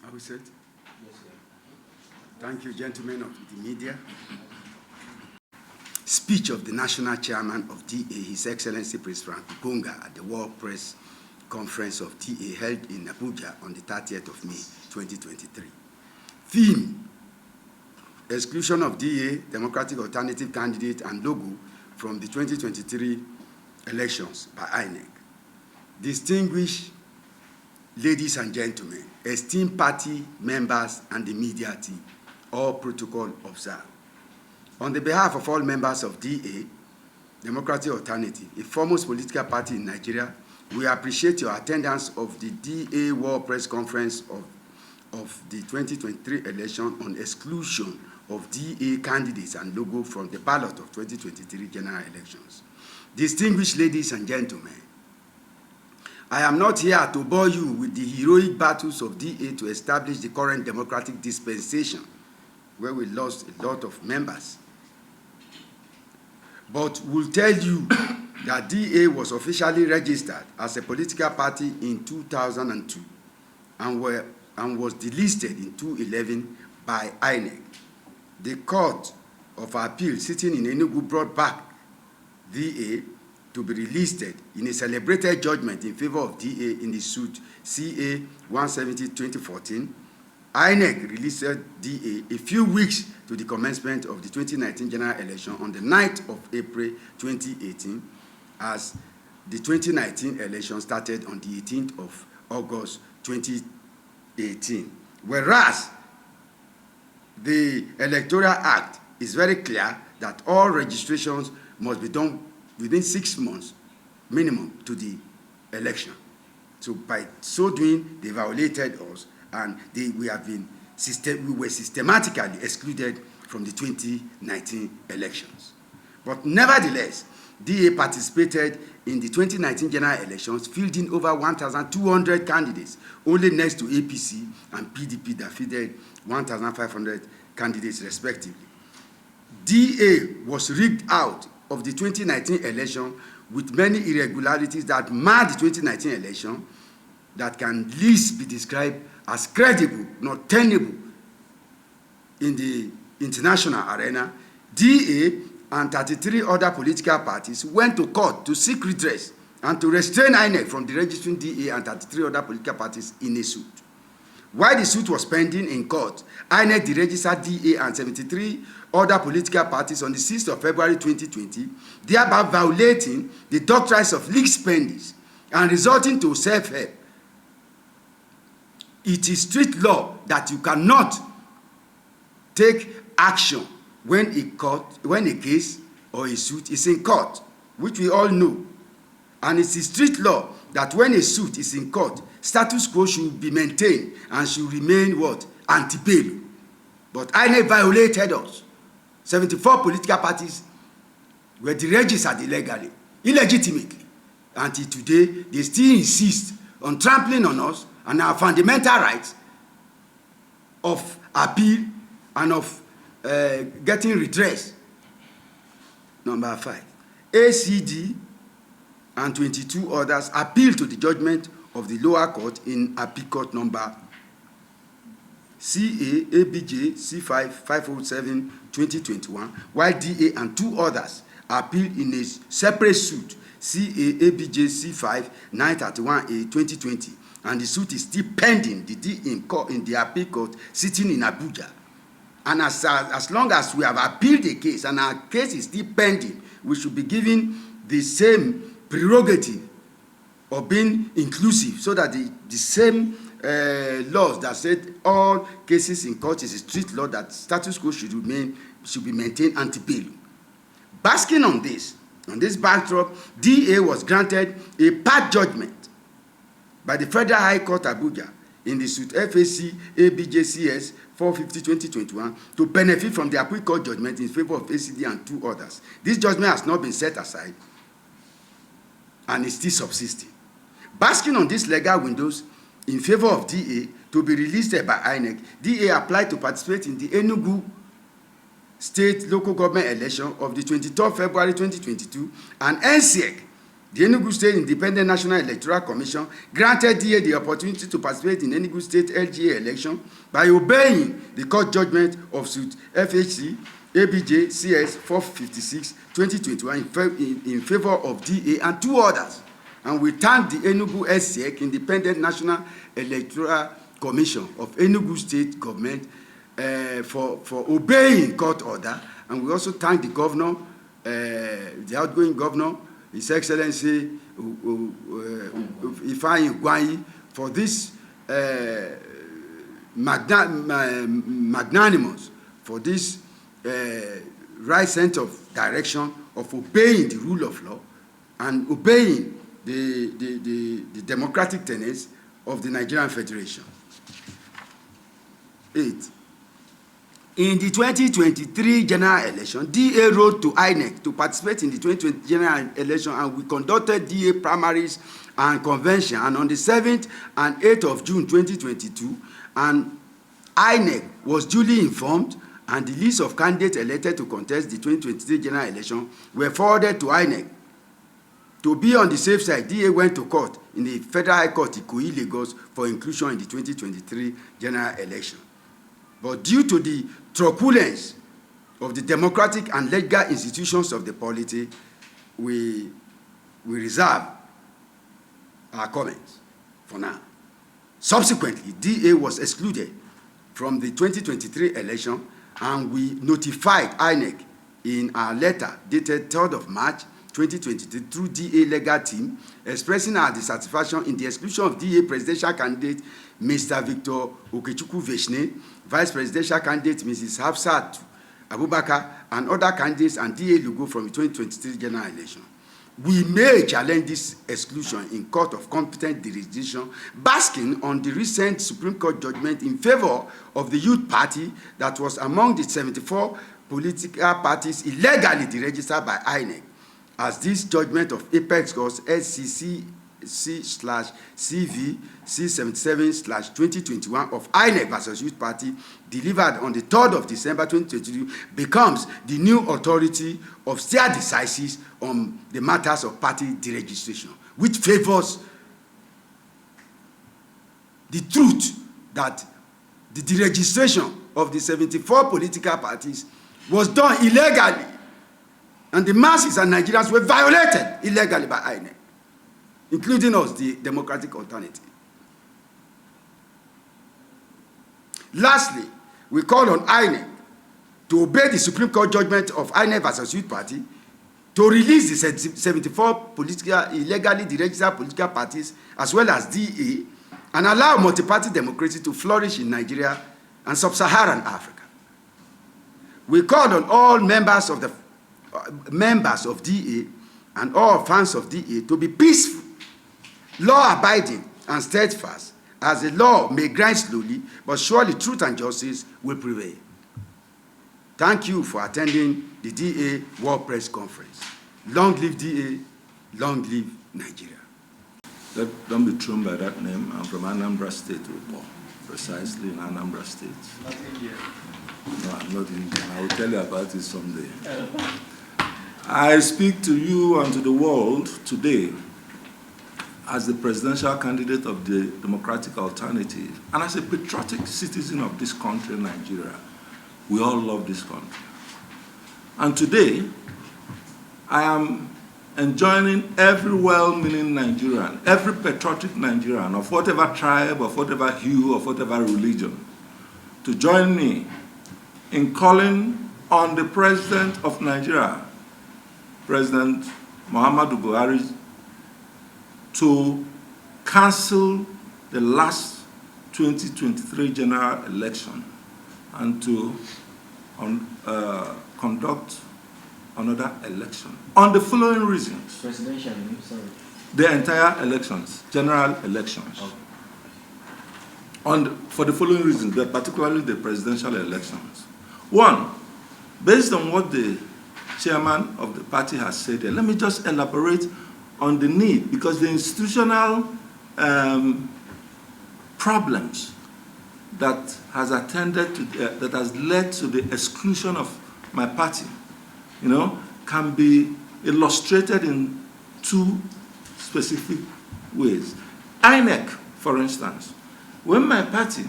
Are we set? Yes, sir. Thank you, gentlemen of the media. Speech of the National Chairman of DA, His Excellency Prince Frank Bunga, at the World Press Conference of DA held in Abuja on the 30th of May, 2023. Theme: exclusion of DA, Democratic Alternative Candidate and logo from the 2023 elections by INEC. Distinguished ladies and gentlemen, esteemed party members and the media team, all protocol observed. On the behalf of all members of DA, Democratic Alternative, a foremost political party in Nigeria, we appreciate your attendance of the DA World Press Conference of the 2023 election on exclusion of DA candidates and logo from the ballot of 2023 general elections. Distinguished ladies and gentlemen, I am not here to bore you with the heroic battles of DA to establish the current democratic dispensation, where we lost a lot of members. But we'll tell you that DA was officially registered as a political party in 2002 and was delisted in 2011 by INEC. The Court of Appeal sitting in Enugu brought back DA to be relisted in a celebrated judgment in favor of DA in the suit CA 170-2014. INEC released DA a few weeks to the commencement of the 2019 general election on the 9th of April 2018, as the 2019 election started on the 18th of August 2018. Whereas the Electoral Act is very clear that all registrations must be done within 6 months minimum to the election. So by so doing, they violated us, and we were systematically excluded from the 2019 elections. But nevertheless, DA participated in the 2019 general elections, fielding over 1,200 candidates, only next to APC and PDP that fielded 1,500 candidates respectively. DA was rigged out of the 2019 election with many irregularities that marred the 2019 election that can least be described as credible, not tenable in the international arena. DA and 33 other political parties went to court to seek redress and to restrain INEC from the registering DA and 33 other political parties in a suit. While the suit was pending in court, INEC deregistered DA and 73 other political parties on the 6th of February 2020, thereby violating the doctrines of legal spending and resulting to self-help. It is strict law that you cannot take action when a case or a suit is in court, which we all know. And it is strict law that when a suit is in court, status quo should be maintained and should remain what? Antebellum. But INEC violated us. 74 political parties were deregistered illegitimately. Until today, they still insist on trampling on us and our fundamental rights of appeal and of getting redress. Number 5, ACD and 22 others appealed to the judgment of the lower court in appeal court number CA ABJ C5 507 2021, while DA and 2 others appealed in a separate suit CA ABJ C5 931A 2020, and the suit is still pending in the appeal court sitting in Abuja. And as long as we have appealed the case and our case is still pending, we should be given the same prerogative of being inclusive, so that the same laws that said all cases in court is a strict law, that status quo should be maintained antebellum. Basking on this backdrop, DA was granted a part judgment by the Federal High Court Abuja in the suit FAC ABJCS 450-2021 to benefit from the appeal court judgment in favor of ACD and 2 others. This judgment has not been set aside and is still subsisting. Basking on these legal windows in favor of DA to be released by INEC, DA applied to participate in the Enugu State Local Government election of the 23rd February 2022, and NSEC The Enugu State Independent National Electoral Commission granted DA the opportunity to participate in Enugu State LGA election by obeying the court judgment of suit FHC ABJ CS 456 2021 in favor of DA and 2 others. And we thank the Enugu SEC Independent National Electoral Commission of Enugu State Government for obeying court order. And we also thank the governor, the outgoing governor, His Excellency Ifeanyi Ugwuanyi, for this magnanimous, for this right sense of direction of obeying the rule of law and obeying the democratic tenets of the Nigerian Federation. 8. In the 2023 general election, DA wrote to INEC to participate in the 2020 general election, and we conducted DA primaries and convention. And on the 7th and 8th of June 2022, and INEC was duly informed, and the list of candidates elected to contest the 2023 general election were forwarded to INEC. To be on the safe side, DA went to court in the Federal High Court, Ikoyi, Lagos, for inclusion in the 2023 general election. But due to the truculence of the democratic and legal institutions of the polity, we reserve our comments for now. Subsequently, DA was excluded from the 2023 election, and we notified INEC in our letter dated 3rd of March 2023 through DA legal team, expressing our dissatisfaction in the exclusion of DA presidential candidate Mr. Victor Okechukwu-Veshne, vice presidential candidate Mrs. Hafsat Abubakar, and other candidates and DA logo from the 2023 general election. We may challenge this exclusion in court of competent jurisdiction, basking on the recent Supreme Court judgment in favor of the Youth Party that was among the 74 political parties illegally deregistered by INEC, as this judgment of Apex Court SCC/CV C77/2021 of INEC versus Youth Party, delivered on the 3rd of December 2022, becomes the new authority of stare decisis on the matters of party deregistration, which favors the truth that the deregistration of the 74 political parties was done illegally, and the masses and Nigerians were violated illegally by INEC, including us, the democratic alternative. Lastly, we call on INEC to obey the Supreme Court judgment of INEC versus Youth Party to release the 74 illegally deregistered political parties as well as DA, and allow multi-party democracy to flourish in Nigeria and sub-Saharan Africa. We call on all members of DA and all fans of DA to be peaceful, law-abiding, and steadfast, as the law may grind slowly, but surely truth and justice will prevail. Thank you for attending the DA World Press Conference. Long live DA, long live Nigeria. Don't be thrown by that name. I'm from Anambra State, precisely in Anambra State. Not Indian. No, I'm not Indian. I will tell you about it someday. I speak to you and to the world today as the presidential candidate of the Democratic Alternative and as a patriotic citizen of this country, Nigeria. We all love this country. And today, I am enjoining every well-meaning Nigerian, every patriotic Nigerian of whatever tribe, of whatever hue, of whatever religion, to join me in calling on the President of Nigeria, President Muhammadu Buhari, to cancel the last 2023 general election and to conduct another election on the following reasons. Presidential, sorry. The entire elections, general elections. Okay. For the following reasons, but particularly the presidential elections. One, based on what the chairman of the party has said here, let me just elaborate on the need, because the institutional problems that has attended to that has led to the exclusion of my party, can be illustrated in two specific ways. INEC, for instance, when my party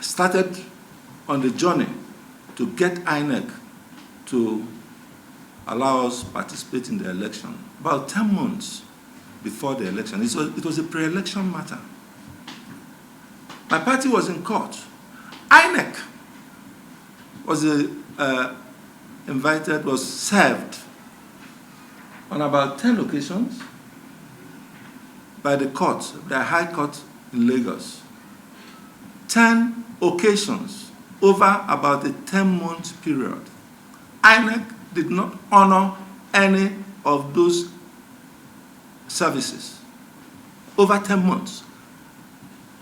started on the journey to get INEC to allow us to participate in the election, about 10 months before the election, it was a pre-election matter. My party was in court. INEC was was served on about 10 occasions by the court, the High Court in Lagos. 10 occasions over about a 10-month period. INEC did not honor any of those services over 10 months.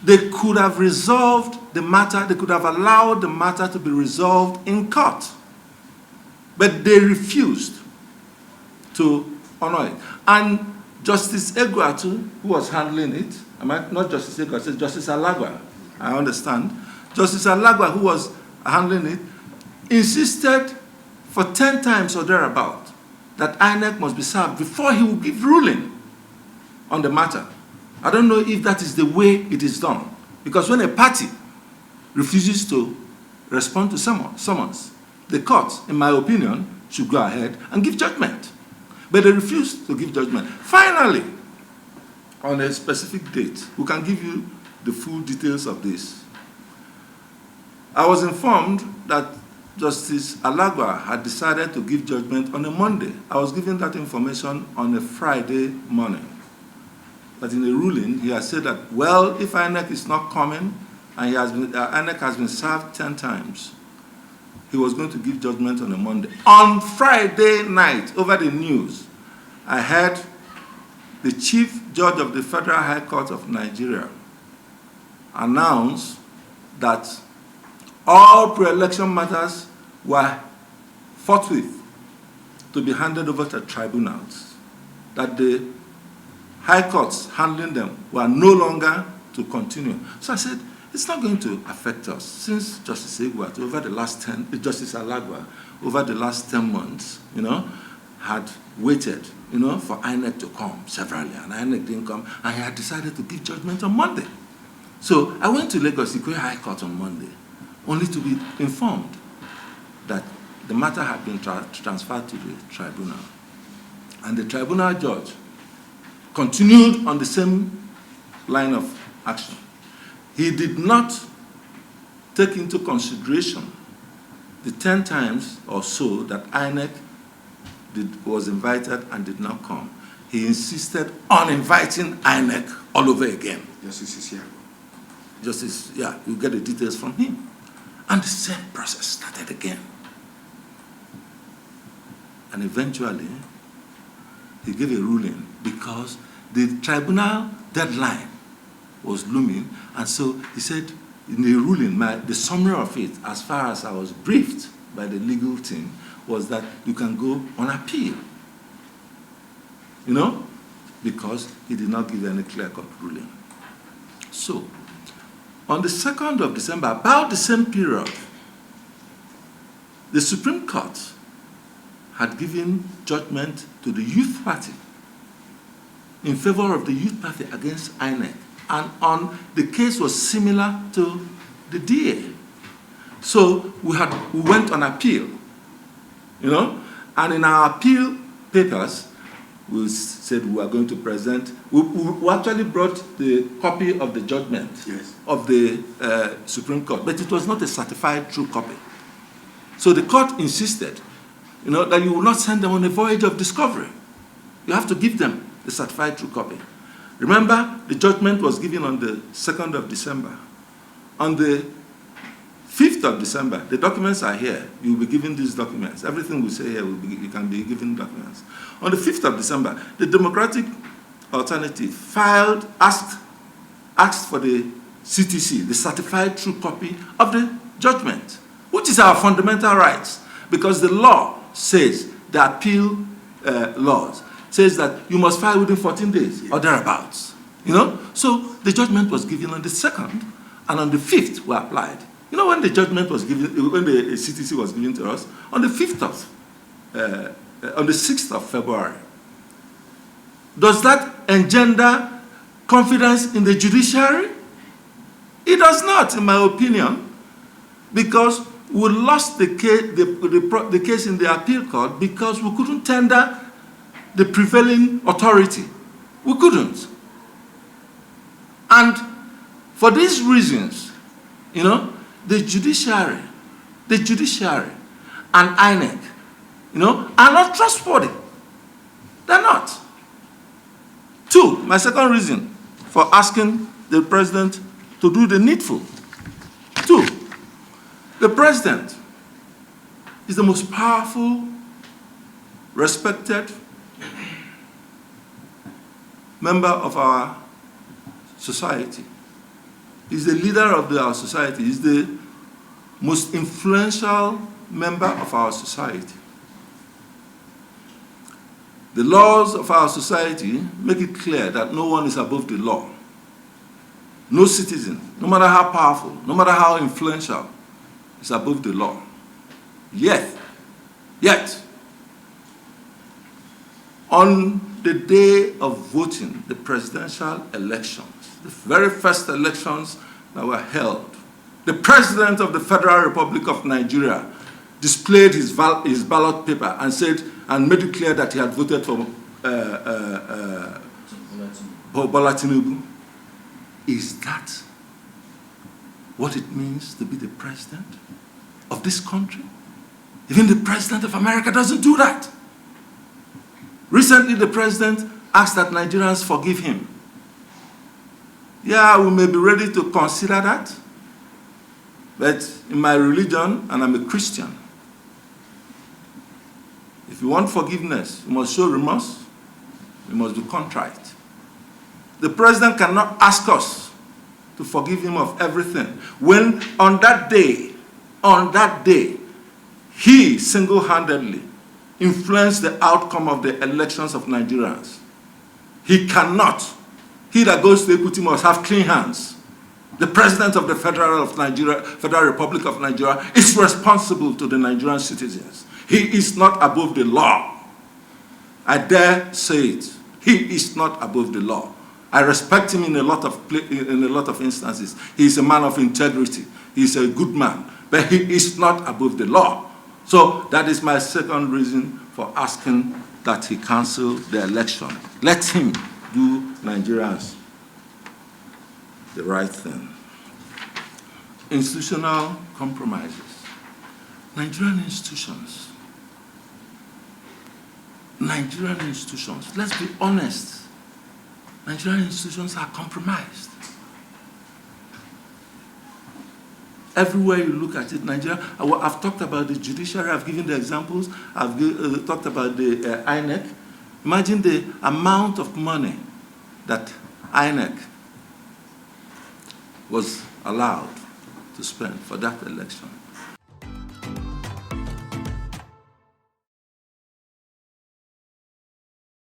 They could have resolved the matter, they could have allowed the matter to be resolved in court, but they refused to honor it. And Justice Egwatu, who was handling it, not Justice Egwatu, Justice Alagwa, I understand. Justice Alagwa, who was handling it, insisted for 10 times or thereabout that INEC must be served before he would give ruling on the matter. I don't know if that is the way it is done. Because when a party refuses to respond to summons, the court, in my opinion, should go ahead and give judgment. But they refused to give judgment. Finally, on a specific date, we can give you the full details of this. I was informed that Justice Alagwa had decided to give judgment on a Monday. I was given that information on a Friday morning. But in the ruling, he has said that, well, if INEC is not coming, and INEC has been served 10 times, he was going to give judgment on a Monday. On Friday night, over the news, I heard the Chief Judge of the Federal High Court of Nigeria announce that all pre-election matters were forthwith to be handed over to tribunals, that the high courts handling them were no longer to continue. So I said, it's not going to affect us, since Justice Egwatu, Justice Alagwa, over the last 10 months, had waited, for INEC to come severally, and INEC didn't come, and he had decided to give judgment on Monday. So I went to Lagos Ikoyi High Court on Monday, only to be informed that the matter had been transferred to the tribunal. And the tribunal judge continued on the same line of action. He did not take into consideration the 10 times or so that INEC was invited and did not come. He insisted on inviting INEC all over again. Justice, you get the details from him. And the same process started again. And eventually, he gave a ruling because the tribunal deadline was looming, and so he said in the ruling, the summary of it, as far as I was briefed by the legal team, was that you can go on appeal. Because he did not give any clear-cut ruling. So, on the 2nd of December, about the same period, the Supreme Court had given judgment to the Youth Party in favor of the Youth Party against INEC. And the case was similar to the DA. So we went on appeal, and in our appeal papers, we said we were going to present, we actually brought the copy of the judgment of the Supreme Court, but it was not a certified true copy. So the court insisted, that you will not send them on a voyage of discovery. You have to give them the certified true copy. Remember, the judgment was given on the 2nd of December. On the 5th of December, the documents are here. You will be given these documents. Everything we say here, you can be given documents. On the 5th of December, the Democratic Alternative asked for the CTC, the certified true copy of the judgment, which is our fundamental rights, because the law says, the appeal laws, says that you must file within 14 days or thereabouts. So the judgment was given on the 2nd, and on the 5th we applied. When the judgment was given, when the CTC was given to us, on the 6th of February, Does that engender confidence in the judiciary? It does not, in my opinion, because we lost the case in the appeal court because we couldn't tender the prevailing authority. We couldn't. And for these reasons, you know, the judiciary and INEC, you know, are not trustworthy. They're not. Two, my second reason for asking the president to do the needful. Two, the president is the most powerful, respected member of our society. He's the leader of our society. He's the most influential member of our society. The laws of our society make it clear that no one is above the law. No citizen, no matter how powerful, no matter how influential, is above the law. Yet, on the day of voting, the presidential elections, the very first elections that were held, the president of the Federal Republic of Nigeria displayed his ballot paper and said, and made it clear that he had voted for Bola Tinubu. Is that what it means to be the president of this country? Even the president of America doesn't do that. Recently, the president asked that Nigerians forgive him. Yeah, we may be ready to consider that, but in my religion, and I'm a Christian, if you want forgiveness, you must show remorse, you must be contrite. The president cannot ask us to forgive him of everything when on that day, he single-handedly influenced the outcome of the elections of Nigerians. He cannot. He that goes to equity must have clean hands. The president of the Federal Republic of Nigeria is responsible to the Nigerian citizens. He is not above the law. I dare say it. He is not above the law. I respect him in a lot of instances. He is a man of integrity. He is a good man. But he is not above the law. So that is my second reason for asking that he cancel the election. Let him do Nigerians the right thing. Institutional compromises. Nigerian institutions, let's be honest, Nigerian institutions are compromised. Everywhere you look at it, Nigeria, I've talked about the judiciary, I've given the examples, I've talked about the INEC. Imagine the amount of money that INEC was allowed to spend for that election.